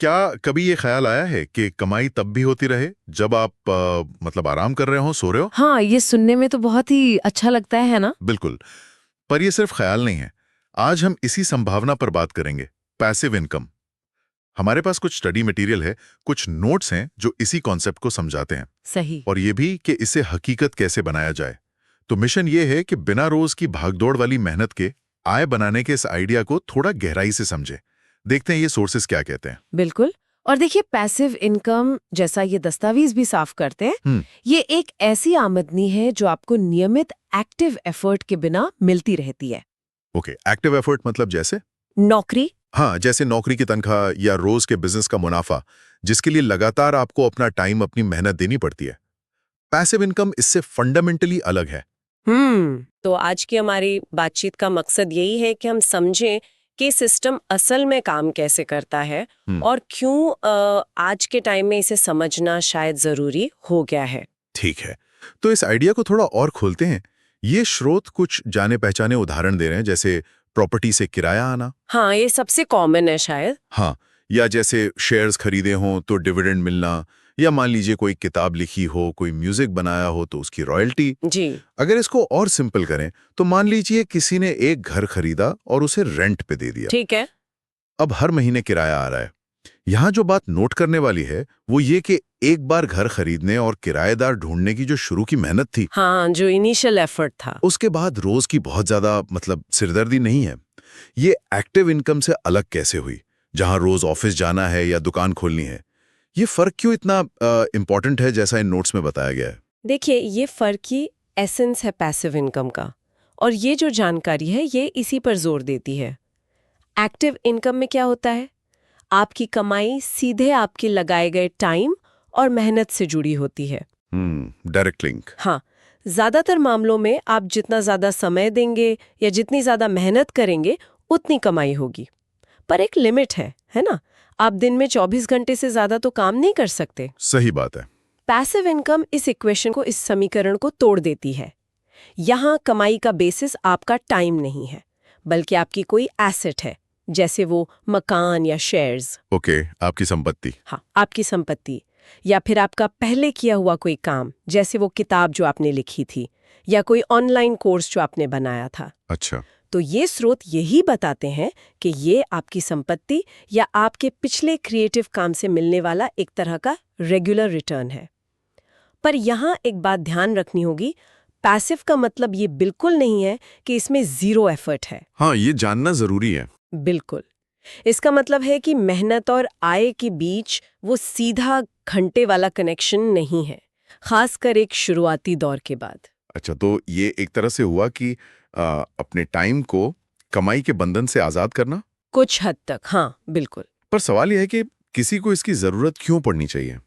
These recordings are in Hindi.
क्या कभी ये ख्याल आया है कि कमाई तब भी होती रहे जब आप मतलब आराम कर रहे हो, सो रहे हो? हाँ, ये सुनने में तो बहुत ही अच्छा लगता है ना? बिल्कुल। पर ये सिर्फ ख्याल नहीं है। आज हम इसी संभावना पर बात करेंगे, पैसिव इनकम। हमारे पास कुछ स्टडी मटेरियल है, कुछ नोट्स हैं जो इसी कॉन्सेप्ट को समझाते हैं, सही। और ये भी कि इसे हकीकत कैसे बनाया जाए। तो मिशन ये है कि बिना रोज की भागदौड़ वाली मेहनत के आय बनाने के इस आइडिया को थोड़ा गहराई से समझें। देखते हैं ये सोर्सेस क्या कहते हैं। बिल्कुल। और देखिए, पैसिव इनकम जैसा ये दस्तावेज भी साफ करते हैं, ये एक ऐसी आमदनी है जो आपको नियमित एक्टिव एफर्ट के बिना मिलती रहती है। ओके, एक्टिव एफर्ट मतलब जैसे? नौकरी। हाँ, जैसे नौकरी की तनख्वाह या रोज के बिजनेस का मुनाफा, जिसके लिए लगातार आपको अपना टाइम, अपनी मेहनत देनी पड़ती है। पैसिव इनकम इससे फंडामेंटली अलग है। तो आज की हमारी बातचीत का मकसद यही है कि हम समझें कि सिस्टम असल में काम कैसे करता है और क्यों आज के टाइम में इसे समझना शायद जरूरी हो गया है। ठीक है, तो इस आइडिया को थोड़ा और खोलते हैं। ये स्रोत कुछ जाने पहचाने उदाहरण दे रहे हैं, जैसे प्रॉपर्टी से किराया आना। हाँ, ये सबसे कॉमन है शायद। हाँ, या जैसे शेयर्स खरीदे हों तो डिविडेंड मिलना, या मान लीजिए कोई किताब लिखी हो, कोई म्यूजिक बनाया हो तो उसकी रॉयल्टी। जी। अगर इसको और सिंपल करें तो मान लीजिए किसी ने एक घर खरीदा और उसे रेंट पे दे दिया। ठीक है। अब हर महीने किराया आ रहा है। यहाँ जो बात नोट करने वाली है वो ये कि एक बार घर खरीदने और किराएदार ढूंढने की जो शुरू की मेहनत थी, हाँ, जो इनिशियल एफर्ट था, उसके बाद रोज की बहुत ज्यादा मतलब सिरदर्दी नहीं है। ये एक्टिव इनकम से अलग कैसे हुई, जहां रोज ऑफिस जाना है या दुकान खोलनी है? ये फर्क क्यों इतना इंपॉर्टेंट है, जैसा इन नोट्स में बताया गया है? देखिए ये फर्क ही एसेंस है पैसिव इनकम का, और ये जो जानकारी है ये इसी पर जोर देती है। एक्टिव इनकम में क्या होता है, आपकी कमाई सीधे आपके लगाए गए टाइम और मेहनत से जुड़ी होती है। Direct link. हाँ, ज्यादातर मामलों में आप जितना ज्यादा समय देंगे या जितनी ज्यादा मेहनत करेंगे उतनी कमाई होगी। पर एक लिमिट है ना? आप दिन में 24 घंटे से ज्यादा तो काम नहीं कर सकते। सही बात है। पैसिव इनकम इस इक्वेशन को, इस समीकरण को तोड़ देती है। यहाँ कमाई का बेसिस आपका टाइम नहीं है, बल्कि आपकी कोई एसेट है, जैसे वो मकान या शेयर्स। ओके, आपकी संपत्ति। हाँ, आपकी संपत्ति, या फिर आपका पहले किया हुआ कोई काम, जैसे वो किताब जो आपने लिखी थी या कोई ऑनलाइन कोर्स जो आपने बनाया था। अच्छा। तो ये स्रोत यही बताते हैं कि ये आपकी संपत्ति या आपके पिछले क्रिएटिव काम से मिलने वाला एक तरह का रेगुलर रिटर्न है। पर यहाँ एक बात ध्यान रखनी होगी, पैसिव का मतलब ये बिल्कुल नहीं है कि इसमें जीरो एफर्ट है। हाँ, ये जानना जरूरी है। बिल्कुल। इसका मतलब है कि मेहनत और आय के बीच वो सीधा घंटे वाला कनेक्शन नहीं है, खासकर एक शुरुआती दौर के बाद। अच्छा, तो ये एक तरह से हुआ कि अपने टाइम को कमाई के बंधन से आजाद करना। कुछ हद तक हाँ, बिल्कुल। पर सवाल यह है कि किसी को इसकी जरूरत क्यों पड़नी चाहिए?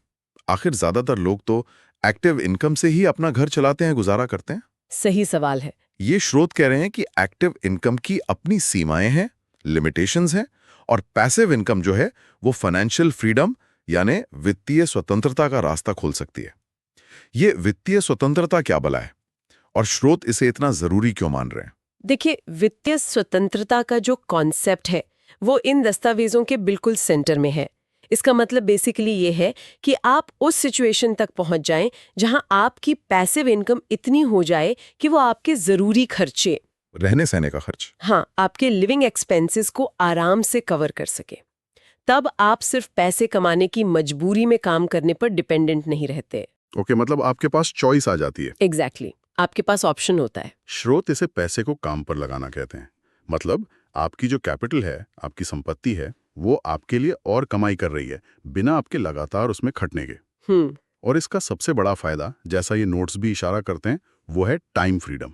आखिर ज्यादातर लोग तो एक्टिव इनकम से ही अपना घर चलाते हैं, गुजारा करते हैं। सही सवाल है। ये स्रोत कह रहे हैं कि एक्टिव इनकम की अपनी सीमाएं हैं, लिमिटेशंस हैं, और पैसिव इनकम जो है वो फाइनेंशियल फ्रीडम यानी वित्तीय स्वतंत्रता का रास्ता खोल सकती है। ये वित्तीय स्वतंत्रता क्या भला है, और स्रोत इसे इतना जरूरी क्यों मान रहे हैं? देखिए, वित्तीय स्वतंत्रता का जो कॉन्सेप्ट है वो इन दस्तावेजों के बिल्कुल सेंटर में है। इसका मतलब बेसिकली ये है कि आप उस सिचुएशन तक पहुंच जाएं जहां आपकी पैसिव इनकम इतनी हो जाए कि वो आपके जरूरी खर्चे, रहने सहने का खर्च, हाँ, आपके लिविंग एक्सपेंसेस को आराम से कवर कर सके। तब आप सिर्फ पैसे कमाने की मजबूरी में काम करने पर डिपेंडेंट नहीं रहते। ओके, मतलब आपके पास चॉइस आ जाती है। एग्जैक्टली, आपके पास ऑप्शन होता है। स्रोत इसे पैसे को काम पर लगाना कहते हैं। मतलब आपकी जो कैपिटल है, आपकी संपत्ति है, वो आपके लिए और कमाई कर रही है बिना आपके लगातार उसमें खटने के। और इसका सबसे बड़ा फायदा, जैसा ये नोट्स भी इशारा करते हैं, वो है टाइम फ्रीडम,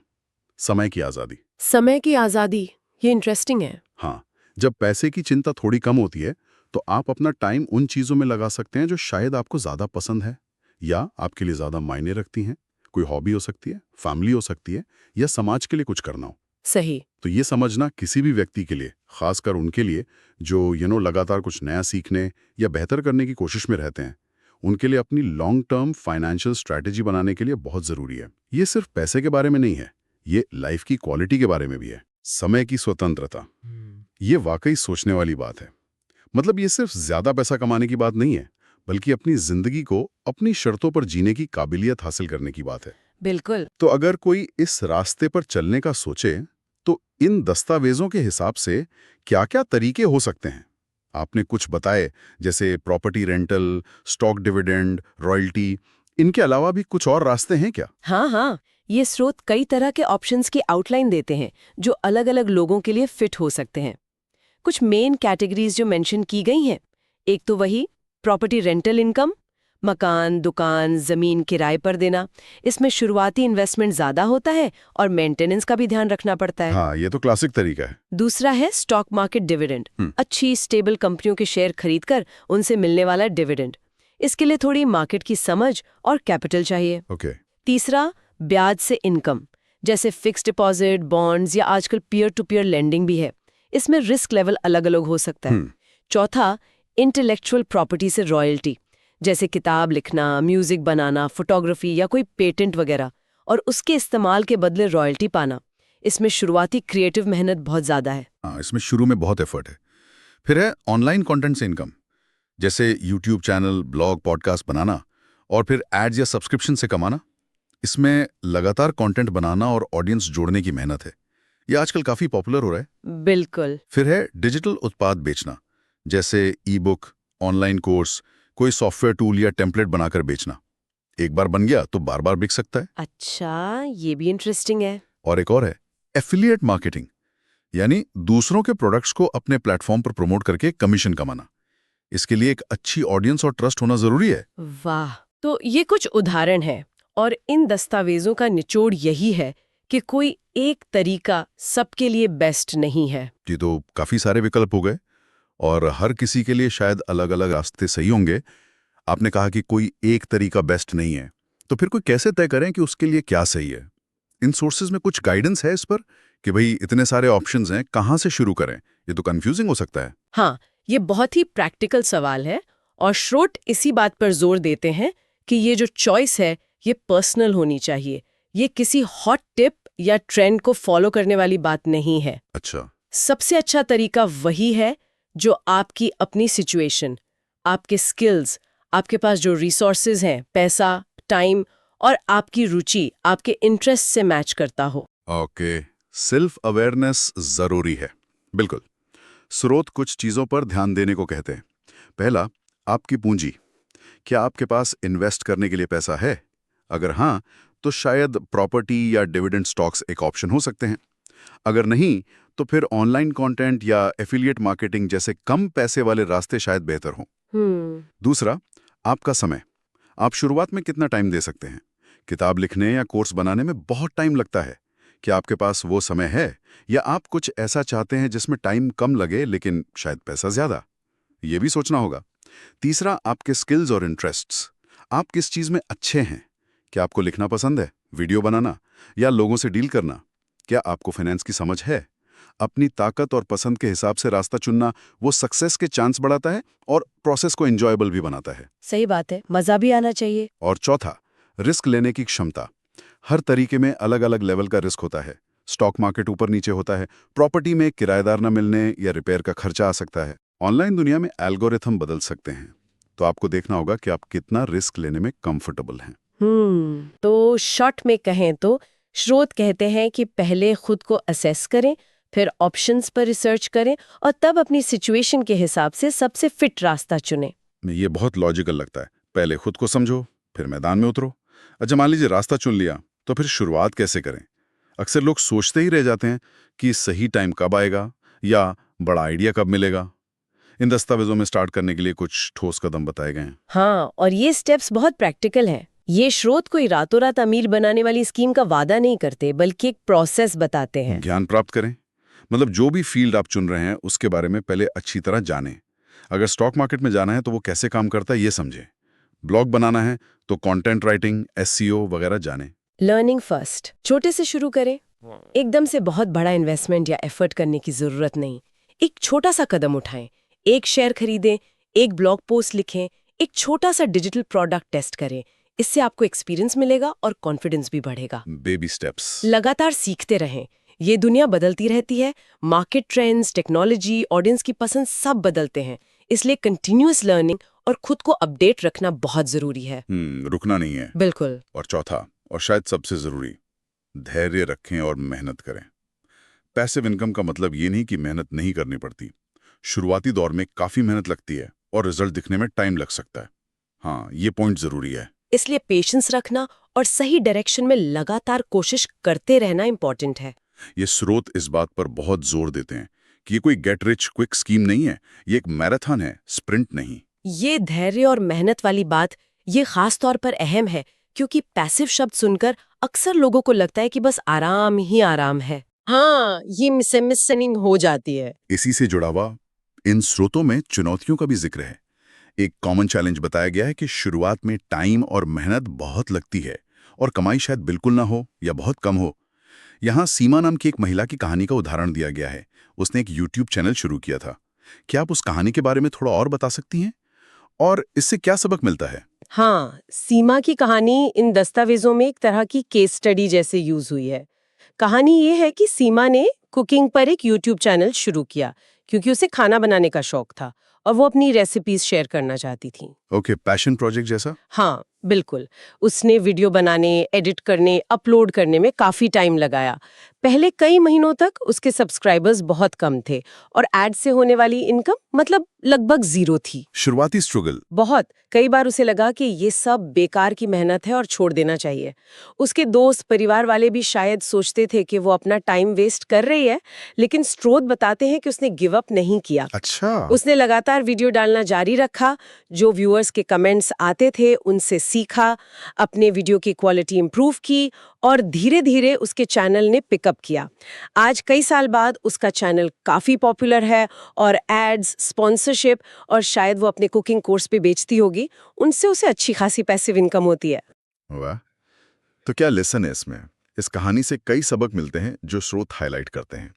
समय की आजादी। समय की आजादी, ये इंटरेस्टिंग है। हाँ, जब पैसे की चिंता थोड़ी कम होती है तो आप अपना टाइम उन चीजों में लगा सकते हैं जो शायद आपको ज्यादा पसंद है या आपके लिए ज्यादा मायने रखती हैं। कोई हॉबी हो सकती है, फैमिली हो सकती है, या समाज के लिए कुछ करना हो। सही। तो ये समझना किसी भी व्यक्ति के लिए, खासकर उनके लिए जो लगातार कुछ नया सीखने या बेहतर करने की कोशिश में रहते हैं, उनके लिए अपनी लॉन्ग टर्म फाइनेंशियल स्ट्रैटेजी बनाने के लिए बहुत जरूरी है। ये सिर्फ पैसे के बारे में नहीं है, ये लाइफ की क्वालिटी के बारे में भी है। समय की स्वतंत्रता, ये वाकई सोचने वाली बात है। मतलब ये सिर्फ ज्यादा पैसा कमाने की बात नहीं है, बल्कि अपनी जिंदगी को अपनी शर्तों पर जीने की काबिलियत हासिल करने की बात है। बिल्कुल। तो अगर कोई इस रास्ते पर चलने का सोचे, तो इन दस्तावेजों के हिसाब से क्या-क्या तरीके हो सकते हैं? आपने कुछ बताए, जैसे property rental, stock dividend, royalty. इनके अलावा भी कुछ और रास्ते हैं क्या? हाँ हाँ, ये स्रोत कई तरह के ऑप्शंस की आउटलाइन देते हैं जो अलग-अलग लोगों के लिए फिट हो सकते हैं। कुछ मेन कैटेगरीज जो मेंशन की गई हैं, एक तो वही प्रॉपर्टी रेंटल इनकम, मकान, दुकान, जमीन किराए पर देना। इसमें शुरुआती इन्वेस्टमेंट ज्यादा होता है और मेंटेनेंस का भी ध्यान रखना पड़ता है। हाँ, ये तो क्लासिक तरीका है। दूसरा है स्टॉक मार्केट डिविडेंड, अच्छी स्टेबल कंपनियों के शेयर खरीदकर उनसे मिलने वाला डिविडेंड। इसके लिए थोड़ी मार्केट की समझ और कैपिटल चाहिए। ओके। तीसरा ब्याज से इनकम, जैसे फिक्स्ड डिपॉजिट, बॉन्ड्स या आजकल पीयर टू पीयर लेंडिंग भी है। इसमें रिस्क लेवल अलग-अलग हो सकता है। चौथा इंटेलेक्चुअल प्रॉपर्टी से रॉयल्टी, जैसे किताब लिखना, म्यूजिक बनाना, फोटोग्राफी या कोई पेटेंट वगैरह, और उसके इस्तेमाल के बदले रॉयल्टी पाना। इसमें शुरुआती क्रिएटिव मेहनत बहुत ज्यादा है। हाँ, इसमें शुरू में बहुत एफर्ट है। फिर है ऑनलाइन कंटेंट से इनकम, जैसे यूट्यूब चैनल, ब्लॉग, पॉडकास्ट बनाना और फिर एड्स या सब्सक्रिप्शन से कमाना। इसमें लगातार कंटेंट बनाना और ऑडियंस जोड़ने की मेहनत है। ये आजकल काफी पॉपुलर हो रहा है। बिल्कुल। फिर है डिजिटल उत्पाद बेचना, जैसे ई बुक, ऑनलाइन कोर्स, कोई सॉफ्टवेयर टूल या टेम्पलेट बनाकर बेचना। एक बार बन गया तो बार बार बिक सकता है। अच्छा, ये भी इंटरेस्टिंग है। और एक और है एफिलिएट मार्केटिंग, यानी दूसरों के प्रोडक्ट्स को अपने प्लेटफॉर्म पर प्रमोट करके कमीशन कमाना। इसके लिए एक अच्छी ऑडियंस और ट्रस्ट होना जरूरी है। वाह, तो ये कुछ उदाहरण है और इन दस्तावेजों का निचोड़ यही है कि कोई एक तरीका सबके लिए बेस्ट नहीं है। जी, तो काफी सारे विकल्प हो गए और हर किसी के लिए शायद अलग अलग रास्ते सही होंगे। आपने कहा कि कोई एक तरीका बेस्ट नहीं है, तो फिर कोई कैसे तय करें कि उसके लिए क्या सही है? इन सोर्सेज में कुछ गाइडेंस है इस पर कि भाई इतने सारे ऑप्शंस हैं, कहाँ से शुरू करें? ये तो कंफ्यूजिंग हो सकता है। हाँ, ये बहुत ही प्रैक्टिकल सवाल है और श्रोट इसी बात पर जोर देते हैं कि ये जो चॉइस है ये पर्सनल होनी चाहिए। ये किसी हॉट टिप या ट्रेंड को फॉलो करने वाली बात नहीं है। अच्छा। सबसे अच्छा तरीका वही है जो आपकी अपनी सिचुएशन, आपके स्किल्स, आपके पास जो रिसोर्सेज हैं, पैसा, टाइम और आपकी रुचि, आपके इंटरेस्ट से मैच करता हो। ओके, सेल्फ अवेयरनेस जरूरी है। बिल्कुल। स्रोत कुछ चीजों पर ध्यान देने को कहते हैं। पहला, आपकी पूंजी। क्या आपके पास इन्वेस्ट करने के लिए पैसा है? अगर हाँ, तो शायद प्रॉपर्टी या डिविडेंड स्टॉक्स एक ऑप्शन हो सकते हैं। अगर नहीं, तो फिर ऑनलाइन कंटेंट या एफिलिएट मार्केटिंग जैसे कम पैसे वाले रास्ते शायद बेहतर हों। दूसरा, आपका समय। आप शुरुआत में कितना टाइम दे सकते हैं? किताब लिखने या कोर्स बनाने में बहुत टाइम लगता है। क्या आपके पास वो समय है, या आप कुछ ऐसा चाहते हैं जिसमें टाइम कम लगे लेकिन शायद पैसा ज्यादा? ये भी सोचना होगा। तीसरा, आपके स्किल्स और इंटरेस्ट्स। आप किस चीज में अच्छे हैं? क्या आपको लिखना पसंद है, वीडियो बनाना या लोगों से डील करना? क्या आपको फाइनेंस की समझ है? अपनी ताकत और पसंद के हिसाब से रास्ता चुनना वो सक्सेस के चांस बढ़ाता है और प्रोसेस को एंजॉयबल भी बनाता है। सही बात है, मजा भी आना चाहिए। और चौथा, रिस्क लेने की क्षमता। हर तरीके में अलग अलग लेवल का रिस्क होता है। स्टॉक मार्केट ऊपर नीचे होता है, प्रॉपर्टी में किराएदार न मिलने या रिपेयर का खर्चा आ सकता है। ऑनलाइन दुनिया में एल्गोरिथम बदल सकते हैं, तो आपको देखना होगा कि आप कितना रिस्क लेने में कंफर्टेबल हैं। तो शॉर्ट में कहें तो श्रोत कहते हैं कि पहले खुद को असेस करें, फिर ऑप्शंस पर रिसर्च करें और तब अपनी सिचुएशन के हिसाब से सबसे फिट रास्ता चुनें। ये बहुत लॉजिकल लगता है। पहले खुद को समझो, फिर मैदान में उतरो। अच्छा, मान लीजिए रास्ता चुन लिया, तो फिर शुरुआत कैसे करें? अक्सर लोग सोचते ही रह जाते हैं कि सही टाइम कब आएगा या बड़ा आइडिया कब मिलेगा। इन दस्तावेजों में स्टार्ट करने के लिए कुछ ठोस कदम बताए गए हैं। हाँ, और ये स्टेप्स बहुत प्रैक्टिकल हैं। ये स्रोत कोई रातों रात अमीर बनाने वाली स्कीम का वादा नहीं करते, बल्कि एक प्रोसेस बताते हैं। ज्ञान प्राप्त करें, मतलब जो भी फील्ड आप चुन रहे हैं उसके बारे में पहले अच्छी तरह जानें। अगर स्टॉक मार्केट में जाना है तो वो कैसे काम करता है ये समझें। ब्लॉग बनाना है तो कंटेंट राइटिंग, एसईओ वगैरह जानें। लर्निंग फर्स्ट, छोटे से शुरू करें। एकदम से बहुत बड़ा इन्वेस्टमेंट या एफर्ट करने की जरूरत नहीं। एक छोटा सा कदम उठाएं, एक शेयर खरीदें, एक ब्लॉग पोस्ट लिखें, एक छोटा सा डिजिटल प्रोडक्ट टेस्ट करें। इससे आपको एक्सपीरियंस मिलेगा और कॉन्फिडेंस भी बढ़ेगा। Baby steps. लगातार सीखते रहें। ये दुनिया बदलती रहती है, मार्केट ट्रेंड्स, टेक्नोलॉजी, ऑडियंस की पसंद सब बदलते हैं। इसलिए कंटिन्यूअस लर्निंग और खुद को अपडेट रखना बहुत जरूरी है। रुकना नहीं है। बिल्कुल। और चौथा, और शायद सबसे जरूरी, धैर्य रखें और मेहनत करें। पैसिव इनकम का मतलब ये नहीं कि मेहनत नहीं करनी पड़ती। शुरुआती दौर में काफी मेहनत लगती है और रिजल्ट दिखने में टाइम लग सकता है। हाँ, ये पॉइंट जरूरी है। इसलिए पेशेंस रखना और सही डायरेक्शन में लगातार कोशिश करते रहना इंपॉर्टेंट है। ये स्रोत इस बात पर बहुत जोर देते हैं कि ये कोई गेट रिच क्विक स्कीम नहीं है, ये एक मैराथन है, स्प्रिंट नहीं। ये धैर्य और मेहनत वाली बात ये खास तौर पर अहम है, क्योंकि पैसिव शब्द सुनकर अक्सर लोगों को लगता है कि बस आराम ही आराम है। हाँ, ये मिसअंडरस्टैंडिंग हो जाती है। इसी से जुड़ा हुआ इन स्रोतों में चुनौतियों का भी जिक्र है। एक कॉमन चैलेंज बताया गया है कि शुरुआत में टाइम और मेहनत बहुत लगती है और कमाई शायद बिल्कुल ना हो या बहुत कम हो। यहाँ सीमा नाम की एक महिला की कहानी का उदाहरण दिया गया है। उसने एक YouTube चैनल शुरू किया था। क्या आप उस कहानी के बारे में थोड़ा और बता सकती हैं? और इससे क्या सबक मिलता है? हाँ, सीमा की कहानी इन दस्तावेजों में एक तरह की केस स्टडी जैसे यूज हुई है। कहानी ये है कि सीमा ने कुकिंग पर एक YouTube चैनल शुरू किया क्योंकि उसे खाना बनाने का शौक था और वो अपनी रेसिपीज शेयर करना चाहती थी। ओके, पैशन प्रोजेक्ट जैसा? हाँ, बिल्कुल। उसने वीडियो बनाने, एडिट करने, अपलोड करने में काफी टाइम लगाया। पहले कई महीनों तक उसके सब्सक्राइबर्स बहुत कम थे और एड से होने वाली इनकम मतलब लगभग 0 थी। शुरुआती स्ट्रगल बहुत। कई बार उसे लगा कि ये सब बेकार की मेहनत है और छोड़ देना चाहिए। उसके दोस्त, परिवार वाले भी शायद सोचते थे कि वो अपना टाइम वेस्ट कर रही है, लेकिन स्रोत बताते हैं कि उसने गिव अप नहीं किया। अच्छा। उसने लगातार वीडियो डालना जारी रखा, जो व्यूअर्स के कमेंट्स आते थे उनसे सीखा, अपने वीडियो की क्वालिटी इंप्रूव की और धीरे धीरे उसके चैनल ने पिकअप किया। आज कई साल बाद उसका चैनल काफी पॉपुलर है और एड्स, स्पॉन्सरशिप और शायद वो अपने कुकिंग कोर्स पे बेचती होगी, उनसे उसे अच्छी खासी पैसिव इनकम होती है। वाह, तो क्या लेसन है इसमें? इस कहानी से कई सबक मिलते हैं जो स्रोत हाईलाइट करते हैं।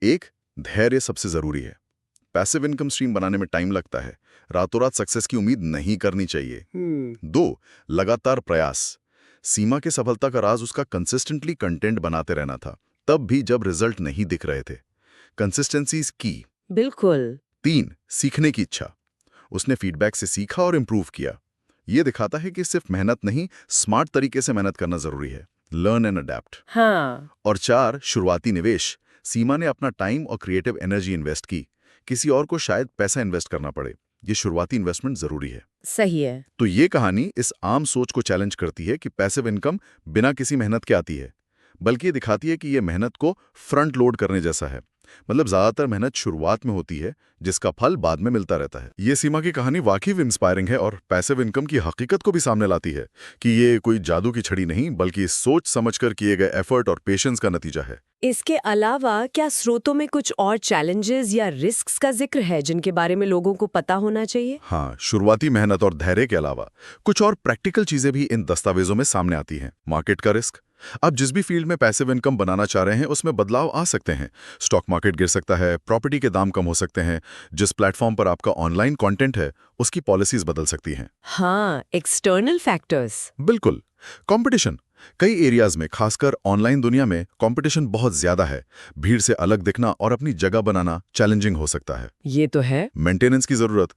एक, धैर्य सबसे जरूरी है। पैसिव इनकम स्ट्रीम बनाने में टाइम लगता है, रातों रात सक्सेस की उम्मीद नहीं करनी चाहिए। 2, लगातार प्रयास। सीमा की सफलता का राज उसका कंसिस्टेंटली कंटेंट बनाते रहना था, तब भी जब रिजल्ट नहीं दिख रहे थे। कंसिस्टेंसी इज की। बिल्कुल। 3, सीखने की इच्छा। उसने फीडबैक से सीखा और इम्प्रूव किया। ये दिखाता है कि सिर्फ मेहनत नहीं, स्मार्ट तरीके से मेहनत करना जरूरी है। Learn and adapt. हाँ। और 4, शुरुआती निवेश। सीमा ने अपना टाइम और क्रिएटिव एनर्जी इन्वेस्ट की। किसी और को शायद पैसा इन्वेस्ट करना पड़े, ये शुरुआती इन्वेस्टमेंट जरूरी है। सही है। तो ये कहानी इस आम सोच को चैलेंज करती है कि पैसिव इनकम बिना किसी मेहनत के आती है, बल्कि ये दिखाती है कि ये मेहनत को फ्रंट लोड करने जैसा है। मतलब ज्यादातर मेहनत शुरुआत में होती है, जिसका फल बाद में मिलता रहता है। ये सीमा की कहानी वाकई इंस्पायरिंग है और पैसिव इनकम की हकीकत को भी सामने लाती है कि ये कोई जादू की छड़ी नहीं, बल्कि सोच समझकर किए गए एफर्ट और पेशेंस का नतीजा है। इसके अलावा क्या स्रोतों में कुछ और चैलेंजेस या रिस्क्स का जिक्र है जिनके बारे में लोगों को पता होना चाहिए? हाँ, शुरुआती मेहनत और धैर्य के अलावा कुछ और प्रैक्टिकल चीजें भी इन दस्तावेजों में सामने आती हैं। मार्केट का रिस्क। आप जिस भी फील्ड में पैसिव इनकम बनाना चाह रहे हैं उसमें बदलाव आ सकते हैं। स्टॉक मार्केट गिर सकता है, प्रॉपर्टी के दाम कम हो सकते हैं, जिस प्लेटफॉर्म पर आपका ऑनलाइन कंटेंट है उसकी पॉलिसीज बदल सकती हैं। हाँ, एक्सटर्नल फैक्टर्स। बिल्कुल। कंपटीशन। कई एरियाज में, खासकर ऑनलाइन दुनिया में, कंपटीशन बहुत ज्यादा है। भीड़ से अलग दिखना और अपनी जगह बनाना चैलेंजिंग हो सकता है। ये तो है। मेंटेनेंस की जरूरत।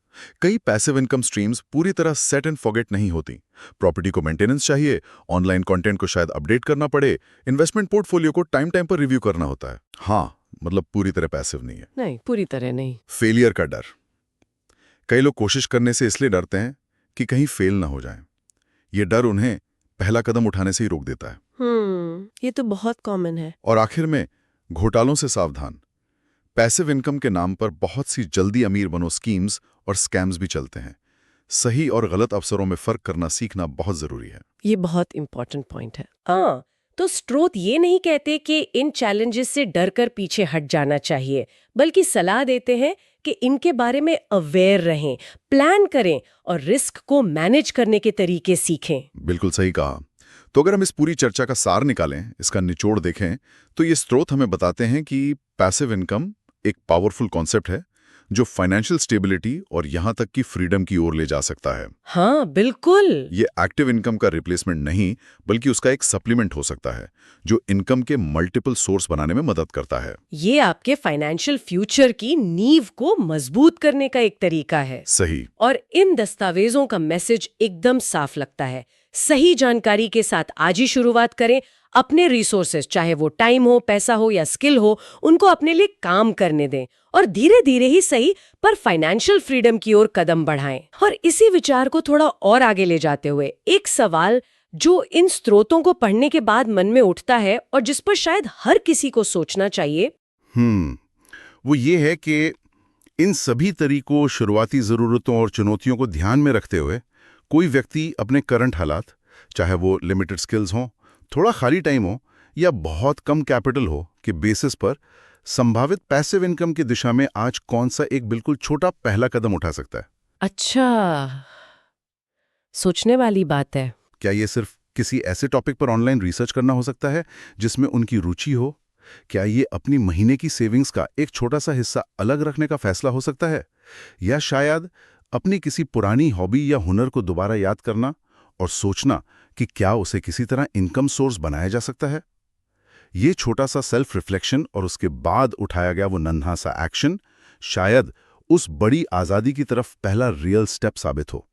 कई पैसिव इनकम स्ट्रीम्स पूरी तरह सेट एंड फॉरगेट नहीं होती। प्रॉपर्टी को मेंटेनेंस चाहिए, ऑनलाइन कंटेंट को शायद अपडेट करना पड़े, इन्वेस्टमेंट पोर्टफोलियो को टाइम टाइम पर रिव्यू करना होता है। हाँ, मतलब पूरी तरह पैसिव नहीं है। नहीं, पूरी तरह नहीं। फेलियर का डर। कई लोग कोशिश करने से इसलिए डरते हैं कि कहीं फेल ना हो जाएं। ये डर उन्हें पहला कदम उठाने से ही रोक देता है। ये तो बहुत कॉमन है। और आखिर में, घोटालों से सावधान। पैसिव इनकम के नाम पर बहुत सी जल्दी अमीर बनो स्कीम्स और स्कैम्स भी चलते हैं। सही और गलत अवसरों में फर्क करना सीखना बहुत जरूरी है। ये बहुत इंपॉर्टेंट पॉइंट है। हाँ, तो स्रोत ये नहीं कहते कि इन चैलेंजेस से डरकर पीछे हट जाना चाहिए, बल्कि सलाह देते हैं कि इनके बारे में अवेयर रहें, प्लान करें और रिस्क को मैनेज करने के तरीके सीखें। बिल्कुल सही कहा। तो अगर हम इस पूरी चर्चा का सार निकालें, इसका निचोड़ देखें, तो ये स्रोत हमें बताते हैं कि पैसिव इनकम एक पावरफुल कॉन्सेप्ट है जो फाइनेंशियल स्टेबिलिटी और यहाँ तक कि फ्रीडम की ओर ले जा सकता है। हाँ बिल्कुल। ये एक्टिव इनकम का रिप्लेसमेंट नहीं, बल्कि उसका एक सप्लीमेंट हो सकता है जो इनकम के मल्टीपल सोर्स बनाने में मदद करता है। ये आपके फाइनेंशियल फ्यूचर की नींव को मजबूत करने का एक तरीका है। सही। और इन दस्तावेजों का मैसेज एकदम साफ लगता है। सही जानकारी के साथ आज ही शुरुआत करें। अपने रिसोर्सेज, चाहे वो टाइम हो, पैसा हो या स्किल हो, उनको अपने लिए काम करने दें और धीरे धीरे ही सही पर फाइनेंशियल फ्रीडम की ओर कदम बढ़ाएं। और इसी विचार को थोड़ा और आगे ले जाते हुए एक सवाल जो इन स्रोतों को पढ़ने के बाद मन में उठता है और जिस पर शायद हर किसी को सोचना चाहिए, वो ये है कि इन सभी तरीकों, शुरुआती ज़रूरतों और चुनौतियों को ध्यान में रखते हुए कोई व्यक्ति अपने करंट हालात, चाहे वो लिमिटेड स्किल्स हों, थोड़ा खाली टाइम हो या बहुत कम कैपिटल हो, के बेसिस पर संभावित पैसिव इनकम की दिशा में आज कौन सा एक बिल्कुल छोटा पहला कदम उठा सकता है। अच्छा, सोचने वाली बात है। क्या ये सिर्फ किसी ऐसे टॉपिक पर ऑनलाइन रिसर्च करना हो सकता है जिसमें उनकी रुचि हो? क्या ये अपनी महीने की सेविंग्स का एक छोटा सा हिस्सा अलग रखने का फैसला हो सकता है? या शायद अपनी किसी पुरानी हॉबी या हुनर को दोबारा याद करना और सोचना कि क्या उसे किसी तरह इनकम सोर्स बनाया जा सकता है? ये छोटा सा सेल्फ रिफ्लेक्शन और उसके बाद उठाया गया वो नन्हा सा एक्शन शायद उस बड़ी आज़ादी की तरफ पहला रियल स्टेप साबित हो।